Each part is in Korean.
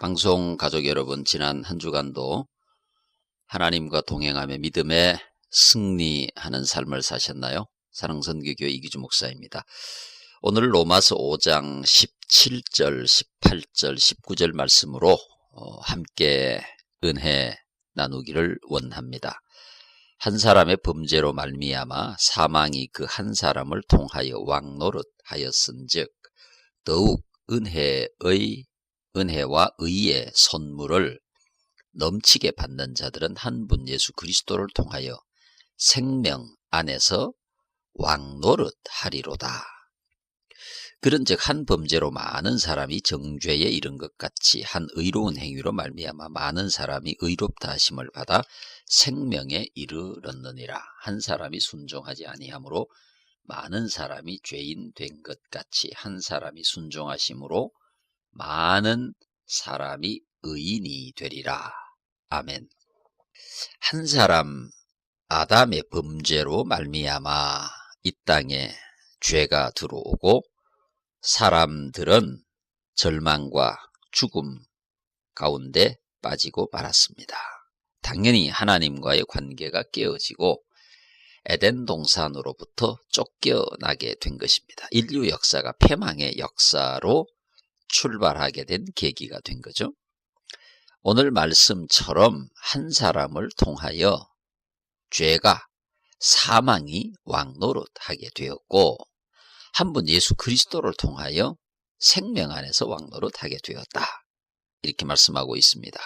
방송 가족 여러분, 지난 한 주간도 하나님과 동행하며 믿음의 승리하는 삶을 사셨나요? 사랑선교교회 이기주 목사입니다. 오늘 로마서 5장 17절, 18절, 19절 말씀으로 함께 은혜 나누기를 원합니다. 한 사람의 범죄로 말미암아 사망이 그 한 사람을 통하여 왕노릇하였은즉 더욱 은혜와 의의 선물을 넘치게 받는 자들은 한 분 예수 그리스도를 통하여 생명 안에서 왕노릇하리로다. 그런즉 한 범죄로 많은 사람이 정죄에 이른 것 같이 한 의로운 행위로 말미암아 많은 사람이 의롭다 하심을 받아 생명에 이르렀느니라. 한 사람이 순종하지 아니하므로 많은 사람이 죄인 된 것 같이 한 사람이 순종하심으로 많은 사람이 의인이 되리라. 아멘. 한 사람 아담의 범죄로 말미암아 이 땅에 죄가 들어오고 사람들은 절망과 죽음 가운데 빠지고 말았습니다. 당연히 하나님과의 관계가 깨어지고 에덴 동산으로부터 쫓겨나게 된 것입니다. 인류 역사가 패망의 역사로 출발하게 된 계기가 된 거죠. 오늘 말씀처럼 한 사람을 통하여 죄가 사망이 왕노릇하게 되었고 한 분 예수 그리스도를 통하여 생명 안에서 왕노릇하게 되었다. 이렇게 말씀하고 있습니다.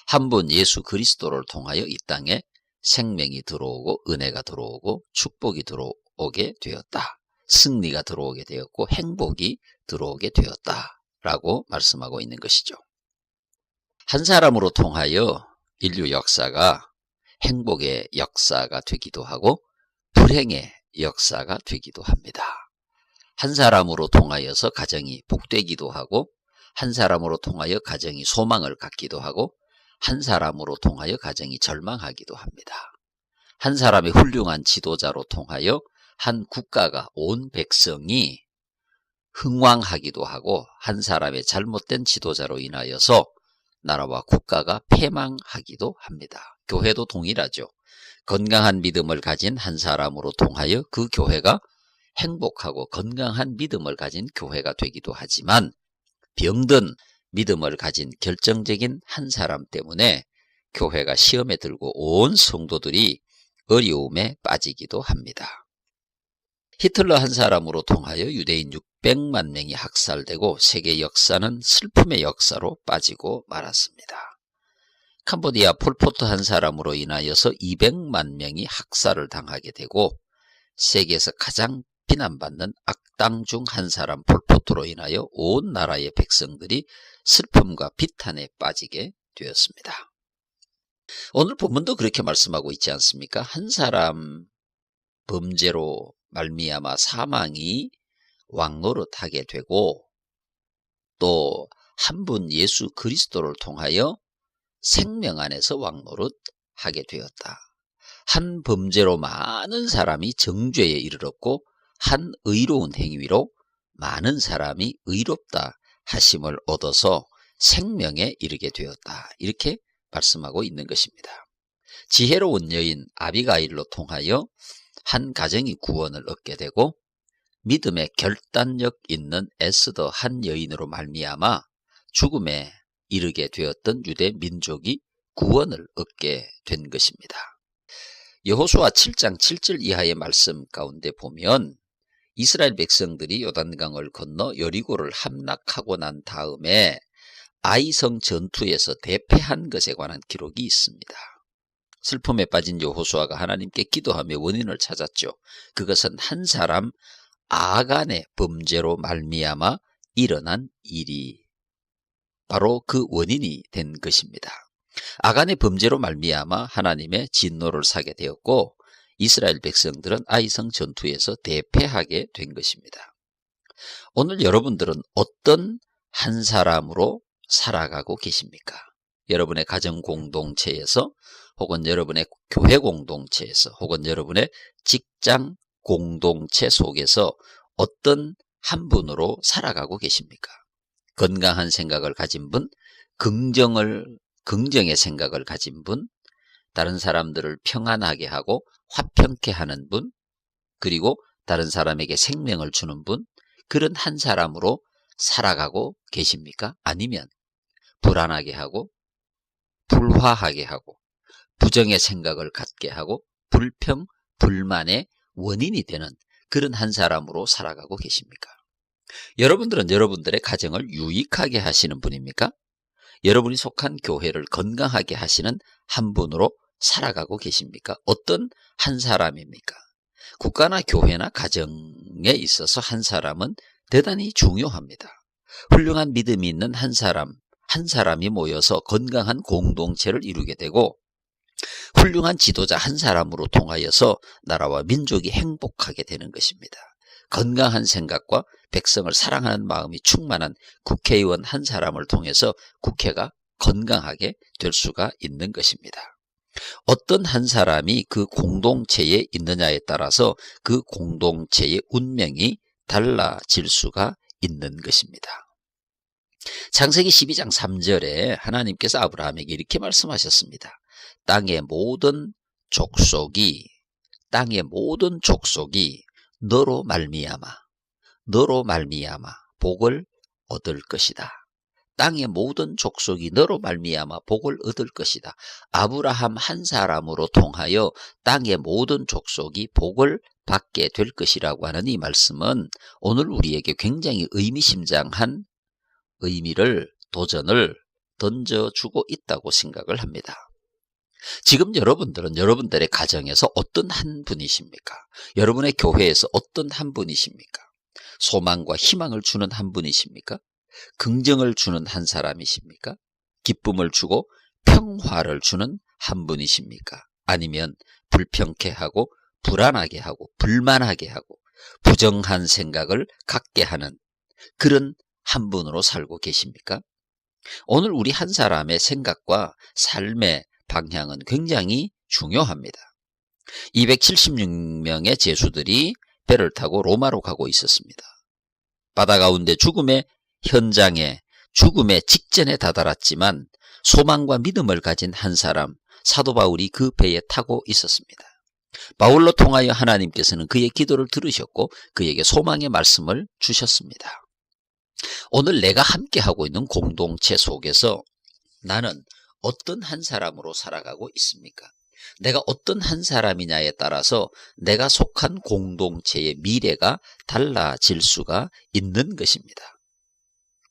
한 분 예수 그리스도를 통하여 이 땅에 생명이 들어오고 은혜가 들어오고 축복이 들어오게 되었다. 승리가 들어오게 되었고 행복이 들어오게 되었다. 라고 말씀하고 있는 것이죠. 한 사람으로 통하여 인류 역사가 행복의 역사가 되기도 하고 불행의 역사가 되기도 합니다. 한 사람으로 통하여서 가정이 복되기도 하고 한 사람으로 통하여 가정이 소망을 갖기도 하고 한 사람으로 통하여 가정이 절망하기도 합니다. 한 사람의 훌륭한 지도자로 통하여 한 국가가 온 백성이 흥왕하기도 하고 한 사람의 잘못된 지도자로 인하여서 나라와 국가가 패망하기도 합니다. 교회도 동일하죠. 건강한 믿음을 가진 한 사람으로 통하여 그 교회가 행복하고 건강한 믿음을 가진 교회가 되기도 하지만 병든 믿음을 가진 결정적인 한 사람 때문에 교회가 시험에 들고 온 성도들이 어려움에 빠지기도 합니다. 히틀러 한 사람으로 통하여 유대인 600만 명이 학살되고 세계 역사는 슬픔의 역사로 빠지고 말았습니다. 캄보디아 폴포트 한 사람으로 인하여서 200만 명이 학살을 당하게 되고 세계에서 가장 비난받는 악당 중 한 사람 폴포트로 인하여 온 나라의 백성들이 슬픔과 비탄에 빠지게 되었습니다. 오늘 본문도 그렇게 말씀하고 있지 않습니까? 한 사람 범죄로 말미암아 사망이 왕노릇하게 되고 또 한 분 예수 그리스도를 통하여 생명 안에서 왕노릇하게 되었다. 한 범죄로 많은 사람이 정죄에 이르렀고 한 의로운 행위로 많은 사람이 의롭다 하심을 얻어서 생명에 이르게 되었다. 이렇게 말씀하고 있는 것입니다. 지혜로운 여인 아비가일로 통하여 한 가정이 구원을 얻게 되고 믿음의 결단력 있는 에스더 한 여인으로 말미암아 죽음에 이르게 되었던 유대 민족이 구원을 얻게 된 것입니다. 여호수아 7장 7절 이하의 말씀 가운데 보면 이스라엘 백성들이 요단강을 건너 여리고를 함락하고 난 다음에 아이성 전투에서 대패한 것에 관한 기록이 있습니다. 슬픔에 빠진 여호수아가 하나님께 기도하며 원인을 찾았죠. 그것은 한 사람 아간의 범죄로 말미암아 일어난 일이 바로 그 원인이 된 것입니다. 아간의 범죄로 말미암아 하나님의 진노를 사게 되었고 이스라엘 백성들은 아이성 전투에서 대패하게 된 것입니다. 오늘 여러분들은 어떤 한 사람으로 살아가고 계십니까? 여러분의 가정 공동체에서 혹은 여러분의 교회 공동체에서 혹은 여러분의 직장 공동체 속에서 어떤 한 분으로 살아가고 계십니까? 건강한 생각을 가진 분, 긍정의 생각을 가진 분, 다른 사람들을 평안하게 하고 화평케 하는 분, 그리고 다른 사람에게 생명을 주는 분, 그런 한 사람으로 살아가고 계십니까? 아니면 불안하게 하고 불화하게 하고 부정의 생각을 갖게 하고 불평, 불만의 원인이 되는 그런 한 사람으로 살아가고 계십니까? 여러분들은 여러분들의 가정을 유익하게 하시는 분입니까? 여러분이 속한 교회를 건강하게 하시는 한 분으로 살아가고 계십니까? 어떤 한 사람입니까? 국가나 교회나 가정에 있어서 한 사람은 대단히 중요합니다. 훌륭한 믿음이 있는 한 사람이 모여서 건강한 공동체를 이루게 되고 훌륭한 지도자 한 사람으로 통하여서 나라와 민족이 행복하게 되는 것입니다. 건강한 생각과 백성을 사랑하는 마음이 충만한 국회의원 한 사람을 통해서 국회가 건강하게 될 수가 있는 것입니다. 어떤 한 사람이 그 공동체에 있느냐에 따라서 그 공동체의 운명이 달라질 수가 있는 것입니다. 창세기 12장 3절에 하나님께서 아브라함에게 이렇게 말씀하셨습니다. 땅의 모든 족속이 너로 말미암아 복을 얻을 것이다. 땅의 모든 족속이 너로 말미암아 복을 얻을 것이다. 아브라함 한 사람으로 통하여 땅의 모든 족속이 복을 받게 될 것이라고 하는 이 말씀은 오늘 우리에게 굉장히 의미심장한 도전을 던져주고 있다고 생각을 합니다. 지금 여러분들은 여러분들의 가정에서 어떤 한 분이십니까? 여러분의 교회에서 어떤 한 분이십니까? 소망과 희망을 주는 한 분이십니까? 긍정을 주는 한 사람이십니까? 기쁨을 주고 평화를 주는 한 분이십니까? 아니면 불평케 하고 불안하게 하고 불만하게 하고 부정한 생각을 갖게 하는 그런 한 분으로 살고 계십니까? 오늘 우리 한 사람의 생각과 삶의 방향은 굉장히 중요합니다. 276명의 제수들이 배를 타고 로마로 가고 있었습니다. 바다 가운데 죽음의 직전에 다다랐지만 소망과 믿음을 가진 한 사람, 사도 바울이 그 배에 타고 있었습니다. 바울로 통하여 하나님께서는 그의 기도를 들으셨고 그에게 소망의 말씀을 주셨습니다. 오늘 내가 함께하고 있는 공동체 속에서 나는 어떤 한 사람으로 살아가고 있습니까? 내가 어떤 한 사람이냐에 따라서 내가 속한 공동체의 미래가 달라질 수가 있는 것입니다.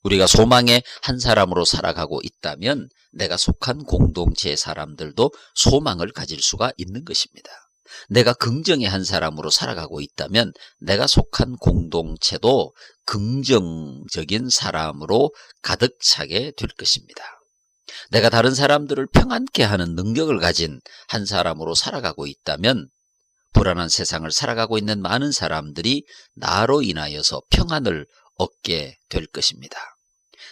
우리가 소망의 한 사람으로 살아가고 있다면 내가 속한 공동체의 사람들도 소망을 가질 수가 있는 것입니다. 내가 긍정의 한 사람으로 살아가고 있다면 내가 속한 공동체도 긍정적인 사람으로 가득 차게 될 것입니다. 내가 다른 사람들을 평안케 하는 능력을 가진 한 사람으로 살아가고 있다면 불안한 세상을 살아가고 있는 많은 사람들이 나로 인하여서 평안을 얻게 될 것입니다.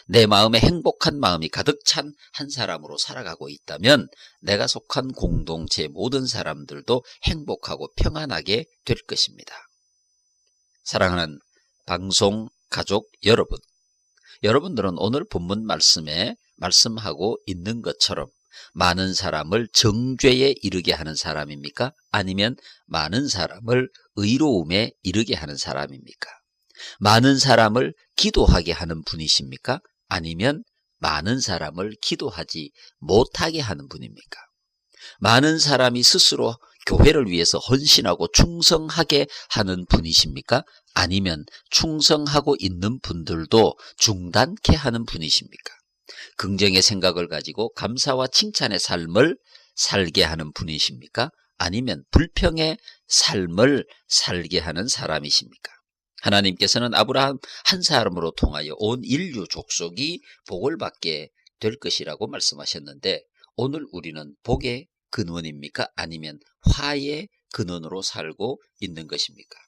내 마음에 행복한 마음이 가득 찬 한 사람으로 살아가고 있다면 내가 속한 공동체의 모든 사람들도 행복하고 평안하게 될 것입니다. 사랑하는 방송 가족 여러분, 여러분들은 오늘 본문 말씀에 말씀하고 있는 것처럼 많은 사람을 정죄에 이르게 하는 사람입니까? 아니면 많은 사람을 의로움에 이르게 하는 사람입니까? 많은 사람을 기도하게 하는 분이십니까? 아니면 많은 사람을 기도하지 못하게 하는 분입니까? 많은 사람이 스스로 교회를 위해서 헌신하고 충성하게 하는 분이십니까? 아니면 충성하고 있는 분들도 중단케 하는 분이십니까? 긍정의 생각을 가지고 감사와 칭찬의 삶을 살게 하는 분이십니까? 아니면 불평의 삶을 살게 하는 사람이십니까? 하나님께서는 아브라함 한 사람으로 통하여 온 인류 족속이 복을 받게 될 것이라고 말씀하셨는데 오늘 우리는 복의 근원입니까? 아니면 화의 근원으로 살고 있는 것입니까?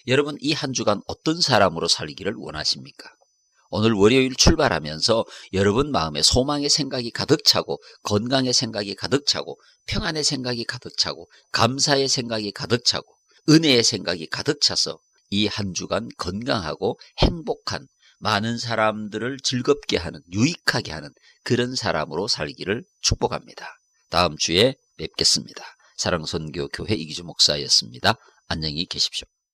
여러분, 이 한 주간 어떤 사람으로 살기를 원하십니까? 오늘 월요일 출발하면서 여러분 마음에 소망의 생각이 가득 차고 건강의 생각이 가득 차고 평안의 생각이 가득 차고 감사의 생각이 가득 차고 은혜의 생각이 가득 차서 이 한 주간 건강하고 행복한 많은 사람들을 즐겁게 하는, 유익하게 하는 그런 사람으로 살기를 축복합니다. 다음 주에 뵙겠습니다. 사랑선교교회 이기주 목사였습니다. 안녕히 계십시오.